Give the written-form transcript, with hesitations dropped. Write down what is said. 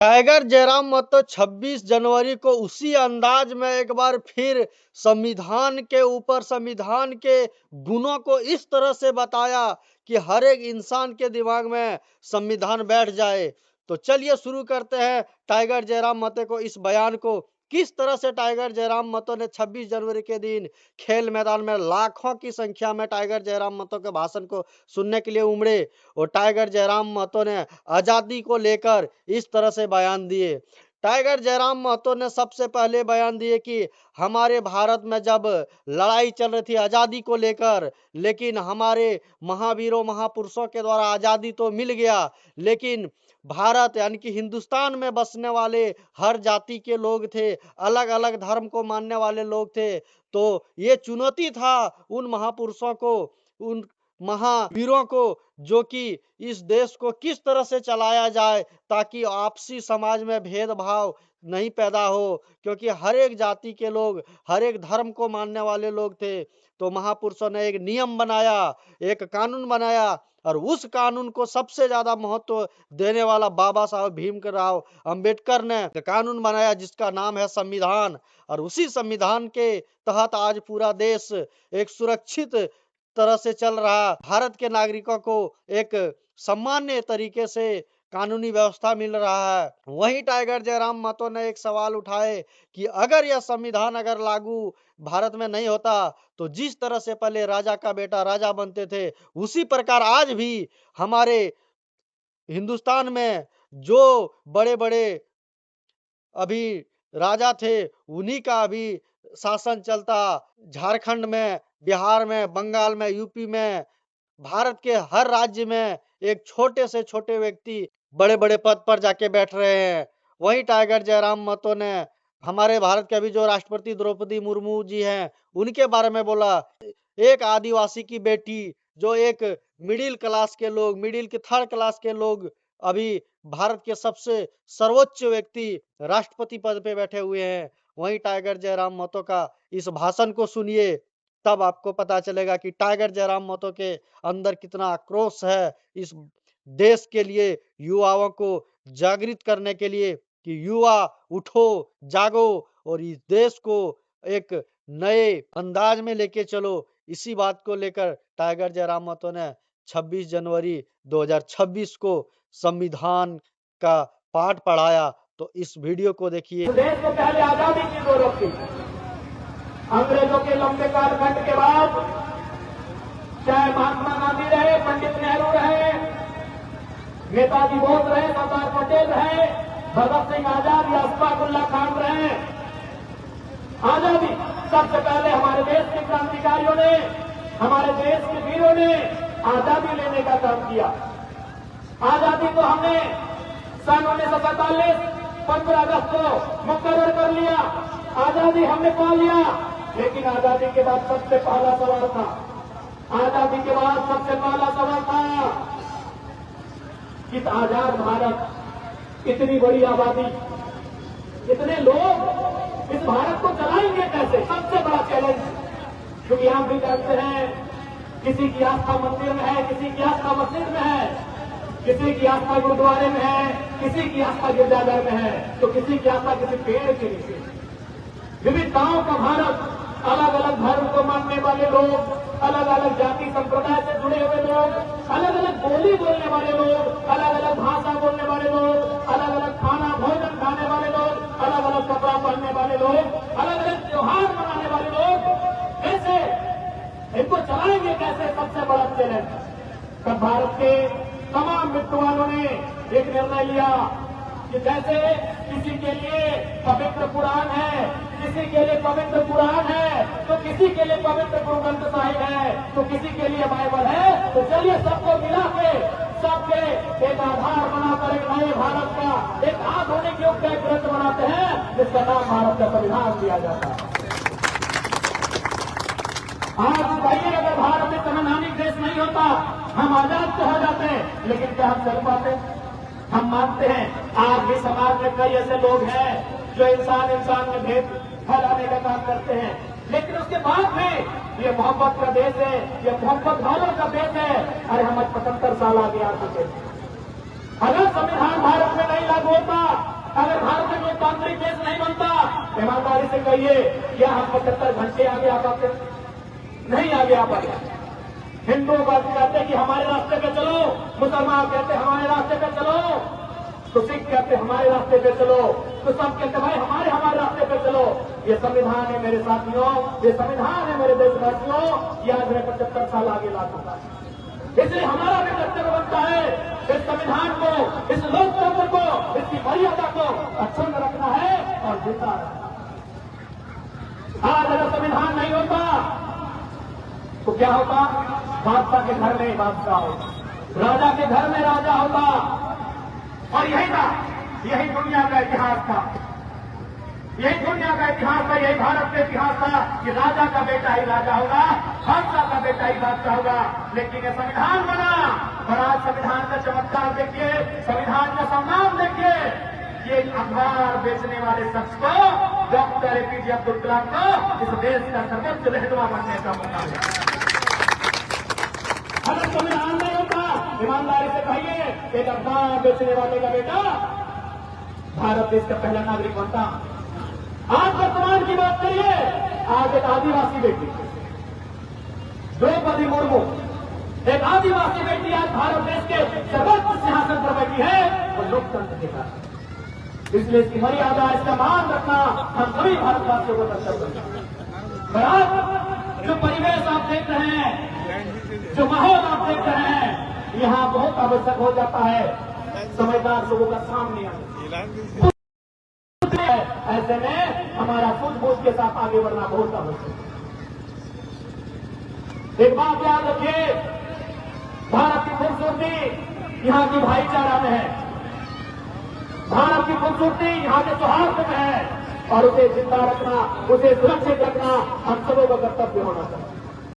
Tiger Jairam Mahato 26 जनवरी को उसी अंदाज में एक बार फिर संविधान के ऊपर, संविधान के गुणों को इस तरह से बताया कि हर एक इंसान के दिमाग में संविधान बैठ जाए। तो चलिए शुरू करते हैं टाइगर जयराम महतो को इस बयान को। किस तरह से टाइगर जयराम महतो ने 26 जनवरी के दिन खेल मैदान में लाखों की संख्या में टाइगर जयराम महतो के भाषण को सुनने के लिए उमड़े और टाइगर जयराम महतो ने आजादी को लेकर इस तरह से बयान दिए। टाइगर जयराम महतो ने सबसे पहले बयान दिए कि हमारे भारत में जब लड़ाई चल रही थी आजादी को लेकर, लेकिन हमारे महावीरों महापुरुषों के द्वारा आजादी तो मिल गया, लेकिन भारत यानी कि हिंदुस्तान में बसने वाले हर जाति के लोग थे, अलग अलग धर्म को मानने वाले लोग थे। तो ये चुनौती था उन महापुरुषों को, उन महावीरों को, जो कि इस देश को किस तरह से चलाया जाए ताकि आपसी समाज में भेदभाव नहीं पैदा हो, क्योंकि हर एक जाति के लोग, हर एक धर्म को मानने वाले लोग थे। तो महापुरुषों ने एक नियम बनाया, एक कानून बनाया, और उस कानून को सबसे ज्यादा महत्व देने वाला बाबा साहब भीमराव अंबेडकर ने कानून बनाया जिसका नाम है संविधान। और उसी संविधान के तहत आज पूरा देश एक सुरक्षित तरह से चल रहा, भारत के नागरिकों को एक सामान्य तरीके से कानूनी व्यवस्था मिल रहा है। वहीं टाइगर जयराम महतो ने एक सवाल उठाए कि अगर यह संविधान अगर लागू भारत में नहीं होता तो जिस तरह से पहले राजा का बेटा राजा बनते थे, उसी प्रकार आज भी हमारे हिंदुस्तान में जो बड़े बड़े अभी राजा थे उन्हीं का अभी शासन चलता। झारखंड में, बिहार में, बंगाल में, यूपी में, भारत के हर राज्य में एक छोटे से छोटे व्यक्ति बड़े बड़े पद पर जाके बैठ रहे हैं। वहीं टाइगर जयराम महतो ने हमारे भारत के अभी जो राष्ट्रपति द्रौपदी मुर्मू जी हैं उनके बारे में बोला, एक आदिवासी की बेटी, जो एक मिडिल क्लास के लोग, मिडिल के थर्ड क्लास के लोग अभी भारत के सबसे सर्वोच्च व्यक्ति राष्ट्रपति पद पे बैठे हुए हैं। वहीं टाइगर जयराम महतो का इस भाषण को सुनिए, तब आपको पता चलेगा कि टाइगर जयराम महतो के अंदर कितना आक्रोश है इस देश के लिए, युवाओं को जागृत करने के लिए कि युवा उठो, जागो और इस देश को एक नए अंदाज में लेके चलो। इसी बात को लेकर टाइगर जयराम महतो ने 26 जनवरी 2026 को संविधान का पाठ पढ़ाया। तो इस वीडियो को देखिए। देश को पहले आजादी की जरूरत थी। अंग्रेजों के लंबे कालखंड के बाद चाहे महात्मा गांधी रहे, पंडित नेहरू रहे, नेताजी बोस रहे, सरदार पटेल रहे, भगत सिंह आजाद या अशफाक उल्लाह खान रहे, आजादी सबसे पहले हमारे देश के क्रांतिकारियों ने, हमारे देश के वीरों ने आजादी लेने का काम किया। आजादी तो हमने सन 1947 15 अगस्त को मुकर्रर कर लिया, आजादी हमने पा लिया। लेकिन आजादी के बाद सबसे पहला सवाल था, आजादी के बाद सबसे पहला सवाल था कि आजाद भारत, इतनी बड़ी आबादी, इतने लोग इस भारत को चलाएंगे कैसे? सबसे बड़ा चैलेंज। क्योंकि हम भी जानते हैं किसी की आस्था मंदिर में है, किसी की आस्था मस्जिद में है, किसी की आस्था गुरुद्वारे में है, किसी की आस्था गिरजाघर में है, तो किसी की आस्था किसी पेड़ के नीचे। विविधताओं का भारत, अलग अलग धर्म को मानने वाले लोग, अलग अलग जाति संप्रदाय से जुड़े हुए लोग, अलग अलग बोली बोलने वाले लोग, अलग अलग भाषा बोलने वाले लोग, अलग अलग खाना भोजन खाने वाले लोग, अलग अलग कपड़ा पहनने वाले लोग, अलग अलग त्योहार मनाने वाले लोग, कैसे इनको चलाएंगे कैसे? सबसे बड़ा चैलेंज। तब भारत के तमाम विद्वानों ने एक निर्णय लिया कि जैसे किसी के लिए पवित्र कुरान है, किसी के लिए पवित्र कुरान है, तो किसी के लिए पवित्र गुरु ग्रंथ साहिब है, तो किसी के लिए बाइबल है, तो चलिए सबको मिला के सबके एक आधार बनाकर एक नए भारत का, एक आधुनिक युग का एक ग्रंथ बनाते हैं जिसका नाम भारत का संविधान दिया जाता है। आज बताइए, अगर भारत एक संवैधानिक देश नहीं होता, हम आजाद तो हो जाते हैं, लेकिन क्या हम चल पाते? हम मानते हैं आज भी समाज में कई ऐसे लोग हैं जो इंसान इंसान में भेद फैलाने का काम करते हैं, लेकिन उसके बाद भी ये मोहब्बत का देश है, ये मोहब्बत वालों का देश है। अरे हम 75 साल आगे आ चुके हैं। अगर संविधान भारत में नहीं लागू होता अगर भारत में लोकतांत्रिक देश नहीं बनता, ईमानदारी से कहिए, क्या हम 75 घंटे आगे आ पाते? नहीं आगे आ पाते। हिंदुओं का कहते हैं कि हमारे रास्ते पे चलो, मुसलमान कहते हैं हमारे रास्ते पे चलो, तो सिख कहते हैं हमारे रास्ते पे चलो, तो सब कहते हैं भाई हमारे रास्ते पे चलो। ये संविधान है मेरे साथियों, ये संविधान है मेरे देशवासियों, याद रहे 75 साल आगे ला चुका है। इसलिए हमारा भी कर्तव्य बनता है इस संविधान को, इस लोकतंत्र को, इसकी मर्यादा को अक्षुण्ण रखना है और जिंदा रखना है। आज अगर संविधान नहीं होता तो क्या होता? बादशाह के घर में बादशाह होता, राजा के घर में राजा होता, और यही था, यही दुनिया का इतिहास था, यही दुनिया का इतिहास था, यही भारत का इतिहास था कि राजा का बेटा ही राजा होगा, बादशाह का बेटा ही बादशाह होगा। लेकिन ये संविधान बना, और आज संविधान का चमत्कार देखिए, संविधान का सम्मान देखिए। ये अखबार बेचने वाले शख्स को, डॉक्टर एपीजे अब्दुल कलाम को, इस देश का सर्वोच्च रहनुमा बनने का मौका मिला। अगर संविधान नहीं होता, ईमानदारी से कहिए, एक अखबार बेचने वाले का बेटा भारत देश का पहला नागरिक बनता। आज वर्तमान की बात करिए, आज एक आदिवासी बेटी द्रौपदी मुर्मू, एक आदिवासी बेटी आज भारत देश के सर्वोच्च सिंहासन पर बैठी है, वो लोकतंत्र के कारण। इसलिए इसकी मर्यादा, इसका मान रखना हम सभी भारतवासियों को कर्तव्य है। आज जो परिवेश आप देख रहे हैं, जो माहौल आप देख रहे हैं, यहाँ बहुत आवश्यक हो जाता है समझदार लोगों का सामने आना। ऐसे में हमारा सूझबूझ के साथ आगे बढ़ना बहुत आवश्यक है। एक बात याद रखिए, भारत की खूबसूरती यहाँ की भाईचारा में है, भारत की खूबसूरती यहाँ के सौहार्द में है, और उसे जिंदा रखना, उसे सुरक्षित रखना हम